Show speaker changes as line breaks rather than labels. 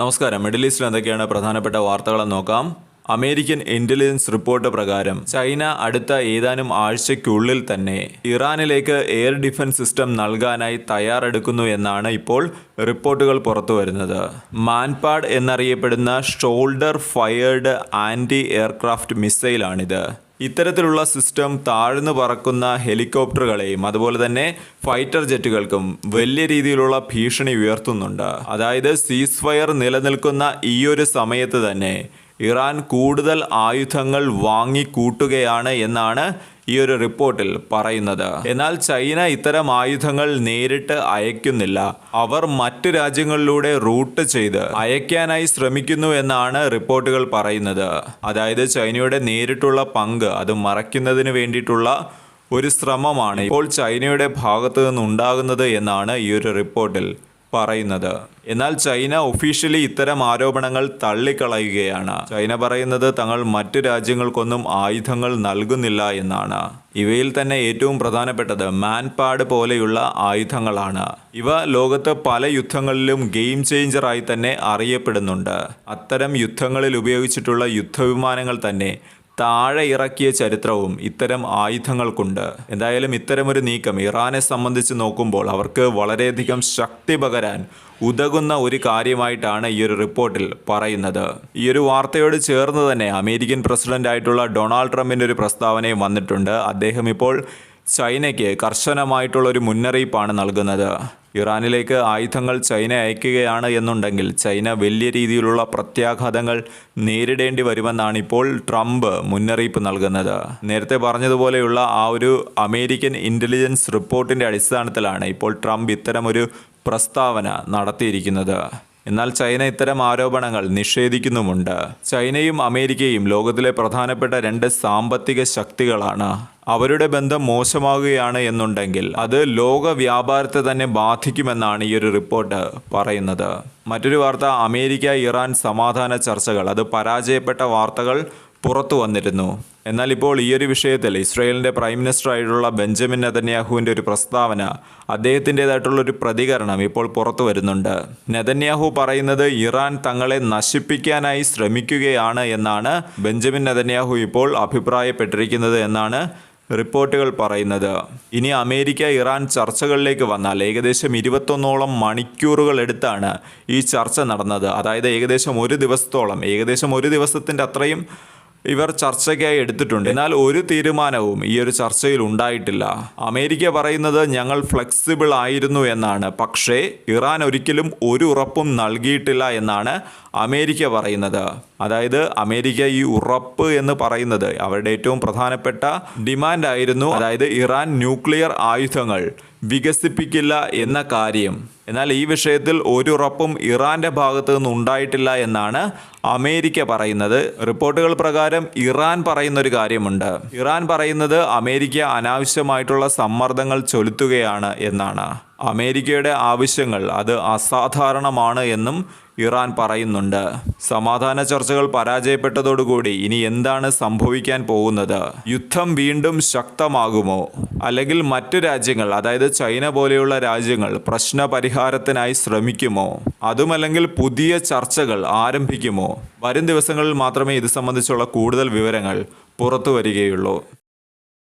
നമസ്കാരം. മിഡിൽ ഈസ്റ്റിൽ എന്തൊക്കെയാണ് പ്രധാനപ്പെട്ട വാർത്തകളെന്ന് നോക്കാം. അമേരിക്കൻ ഇന്റലിജൻസ് റിപ്പോർട്ട് പ്രകാരം ചൈന അടുത്ത ഏതാനും ആഴ്ചയ്ക്കുള്ളിൽ തന്നെ ഇറാനിലേക്ക് എയർ ഡിഫൻസ് സിസ്റ്റം നൽകാനായി തയ്യാറെടുക്കുന്നു എന്നാണ് ഇപ്പോൾ റിപ്പോർട്ടുകൾ പുറത്തു വരുന്നത്. മാൻപാഡ് എന്നറിയപ്പെടുന്ന ഷോൾഡർ ഫയർഡ് ആൻറ്റി എയർക്രാഫ്റ്റ് മിസൈലാണിത്. ഇത്തരത്തിലുള്ള സിസ്റ്റം താഴ്ന്നു പറക്കുന്ന ഹെലികോപ്റ്ററുകളെയും അതുപോലെ തന്നെ ഫൈറ്റർ ജെറ്റുകൾക്കും വലിയ രീതിയിലുള്ള ഭീഷണി ഉയർത്തുന്നുണ്ട്. അതായത് സീസ് ഫയർ നിലനിൽക്കുന്ന ഈ ഒരു സമയത്ത് തന്നെ ഇറാൻ കൂടുതൽ ആയുധങ്ങൾ വാങ്ങിക്കൂട്ടുകയാണ് എന്നാണ് ഈ ഒരു റിപ്പോർട്ടിൽ പറയുന്നത്. എന്നാൽ ചൈന ഇത്തരം ആയുധങ്ങൾ നേരിട്ട് അയക്കുന്നില്ല. അവർ മറ്റ് രാജ്യങ്ങളിലൂടെ റൂട്ട് ചെയ്ത് അയക്കാനായി ശ്രമിക്കുന്നു എന്നാണ് റിപ്പോർട്ടുകൾ പറയുന്നത്. അതായത് ചൈനയുടെ നേരിട്ടുള്ള പങ്ക് അത് മറയ്ക്കുന്നതിന് വേണ്ടിയിട്ടുള്ള ഒരു ശ്രമമാണ് ഇപ്പോൾ ചൈനയുടെ ഭാഗത്തു നിന്നുണ്ടാകുന്നത് എന്നാണ് ഈ ഒരു റിപ്പോർട്ടിൽ പറയുന്നത്. എന്നാൽ ചൈന ഒഫീഷ്യലി ഇത്തരം ആരോപണങ്ങൾ തള്ളിക്കളയുകയാണ്. ചൈന പറയുന്നത് തങ്ങൾ മറ്റു രാജ്യങ്ങൾക്കൊന്നും ആയുധങ്ങൾ നൽകുന്നില്ല എന്നാണ്. ഇവയിൽ തന്നെ ഏറ്റവും പ്രധാനപ്പെട്ടത് മാൻപാഡ് പോലെയുള്ള ആയുധങ്ങളാണ്. ഇവ ലോകത്ത് പല യുദ്ധങ്ങളിലും ഗെയിം ചേഞ്ചറായി തന്നെ അറിയപ്പെടുന്നുണ്ട്. അത്തരം യുദ്ധങ്ങളിൽ ഉപയോഗിച്ചിട്ടുള്ള യുദ്ധവിമാനങ്ങൾ തന്നെ താഴെ ഇറക്കിയ ചരിത്രവും ഇത്തരം ആയുധങ്ങൾക്കുണ്ട്. എന്തായാലും ഇത്തരമൊരു നീക്കം ഇറാനെ സംബന്ധിച്ച് നോക്കുമ്പോൾ അവർക്ക് വളരെയധികം ശക്തി പകരാൻ ഉതകുന്ന ഒരു കാര്യമായിട്ടാണ് ഈ ഒരു റിപ്പോർട്ടിൽ പറയുന്നത്. ഈ ഒരു വാർത്തയോട് ചേർന്ന് തന്നെ അമേരിക്കൻ പ്രസിഡന്റ് ആയിട്ടുള്ള ഡൊണാൾഡ് ട്രംപിൻ്റെ ഒരു പ്രസ്താവനയും വന്നിട്ടുണ്ട്. അദ്ദേഹം ഇപ്പോൾ ചൈനയ്ക്ക് കർശനമായിട്ടുള്ള ഒരു മുന്നറിയിപ്പാണ് നൽകുന്നത്. ഇറാനിലേക്ക് ആയുധങ്ങൾ ചൈന അയക്കുകയാണ് എന്നുണ്ടെങ്കിൽ ചൈന വലിയ രീതിയിലുള്ള പ്രത്യാഘാതങ്ങൾ നേരിടേണ്ടി വരുമെന്നാണ് ഇപ്പോൾ ട്രംപ് മുന്നറിയിപ്പ് നൽകുന്നത്. നേരത്തെ പറഞ്ഞതുപോലെയുള്ള ആ ഒരു അമേരിക്കൻ ഇൻ്റലിജൻസ് റിപ്പോർട്ടിൻ്റെ അടിസ്ഥാനത്തിലാണ് ഇപ്പോൾ ട്രംപ് ഇത്തരമൊരു പ്രസ്താവന നടത്തിയിരിക്കുന്നത്. എന്നാൽ ചൈന ഇത്തരം ആരോപണങ്ങൾ നിഷേധിക്കുന്നുമുണ്ട്. ചൈനയും അമേരിക്കയും ലോകത്തിലെ പ്രധാനപ്പെട്ട രണ്ട് സാമ്പത്തിക ശക്തികളാണ്. അവരുടെ ബന്ധം മോശമാകുകയാണ് എന്നുണ്ടെങ്കിൽ അത് ലോക വ്യാപാരത്തെ തന്നെ ബാധിക്കുമെന്നാണ് ഈ ഒരു റിപ്പോർട്ട് പറയുന്നത്. മറ്റൊരു വാർത്ത, അമേരിക്ക ഇറാൻ സമാധാന ചർച്ചകൾ അത് പരാജയപ്പെട്ട വാർത്തകൾ പുറത്തു വന്നിരുന്നു. എന്നാൽ ഇപ്പോൾ ഈ ഒരു വിഷയത്തിൽ ഇസ്രായേലിൻ്റെ പ്രൈം മിനിസ്റ്റർ ആയിട്ടുള്ള ബെഞ്ചമിൻ നെതന്യാഹുവിൻ്റെ ഒരു പ്രസ്താവന, അദ്ദേഹത്തിൻ്റെതായിട്ടുള്ളൊരു പ്രതികരണം ഇപ്പോൾ പുറത്തു വരുന്നുണ്ട്. നെതന്യാഹു പറയുന്നത് ഇറാൻ തങ്ങളെ നശിപ്പിക്കാനായി ശ്രമിക്കുകയാണ് എന്നാണ് ബെഞ്ചമിൻ നെതന്യാഹു ഇപ്പോൾ അഭിപ്രായപ്പെട്ടിരിക്കുന്നത് എന്നാണ് റിപ്പോർട്ടുകൾ പറയുന്നത്. ഇനി അമേരിക്ക ഇറാൻ ചർച്ചകളിലേക്ക് വന്നാൽ ഏകദേശം 21ഓളം മണിക്കൂറുകൾ എടുത്താണ് ഈ ചർച്ച നടന്നത്. അതായത് ഏകദേശം ഒരു ദിവസത്തിൻ്റെ അത്രയും ഇവർ ചർച്ചയ്ക്കായി എടുത്തിട്ടുണ്ട്. എന്നാൽ ഒരു തീരുമാനവും ഈ ഒരു ചർച്ചയിൽ ഉണ്ടായിട്ടില്ല. അമേരിക്ക പറയുന്നത് ഞങ്ങൾ ഫ്ലെക്സിബിൾ ആയിരുന്നു എന്നാണ്. പക്ഷേ ഇറാൻ ഒരിക്കലും ഒരു ഉറപ്പും നൽകിയിട്ടില്ല എന്നാണ് അമേരിക്ക പറയുന്നത്. അതായത് അമേരിക്ക ഈ ഉറപ്പ് എന്ന് പറയുന്നത് അവരുടെ ഏറ്റവും പ്രധാനപ്പെട്ട ഡിമാൻഡ് ആയിരുന്നു. അതായത് ഇറാൻ ന്യൂക്ലിയർ ആയുധങ്ങൾ വികസിപ്പിക്കില്ല എന്ന കാര്യം. എന്നാൽ ഈ വിഷയത്തിൽ ഒരു ഉറപ്പും ഇറാന്റെ ഭാഗത്തു നിന്ന് ഉണ്ടായിട്ടില്ല എന്നാണ് അമേരിക്ക പറയുന്നത്. റിപ്പോർട്ടുകൾ പ്രകാരം ഇറാൻ പറയുന്ന ഒരു കാര്യമുണ്ട്. ഇറാൻ പറയുന്നത് അമേരിക്ക അനാവശ്യമായിട്ടുള്ള സമ്മർദ്ദങ്ങൾ ചെലുത്തുകയാണ് എന്നാണ്. അമേരിക്കയുടെ ആവശ്യങ്ങൾ അത് അസാധാരണമാണ് എന്നും ഇറാൻ പറയുന്നുണ്ട്. സമാധാന ചർച്ചകൾ പരാജയപ്പെട്ടതോടുകൂടി ഇനി എന്താണ് സംഭവിക്കാൻ പോകുന്നത്? യുദ്ധം വീണ്ടും ശക്തമാകുമോ? അല്ലെങ്കിൽ മറ്റു രാജ്യങ്ങൾ, അതായത് ചൈന പോലെയുള്ള രാജ്യങ്ങൾ പ്രശ്ന പരിഹാരത്തിനായി ശ്രമിക്കുമോ? അതുമല്ലെങ്കിൽ പുതിയ ചർച്ചകൾ ആരംഭിക്കുമോ? വരും ദിവസങ്ങളിൽ മാത്രമേ ഇത് സംബന്ധിച്ചുള്ള കൂടുതൽ വിവരങ്ങൾ പുറത്തു വരികയുള്ളൂ.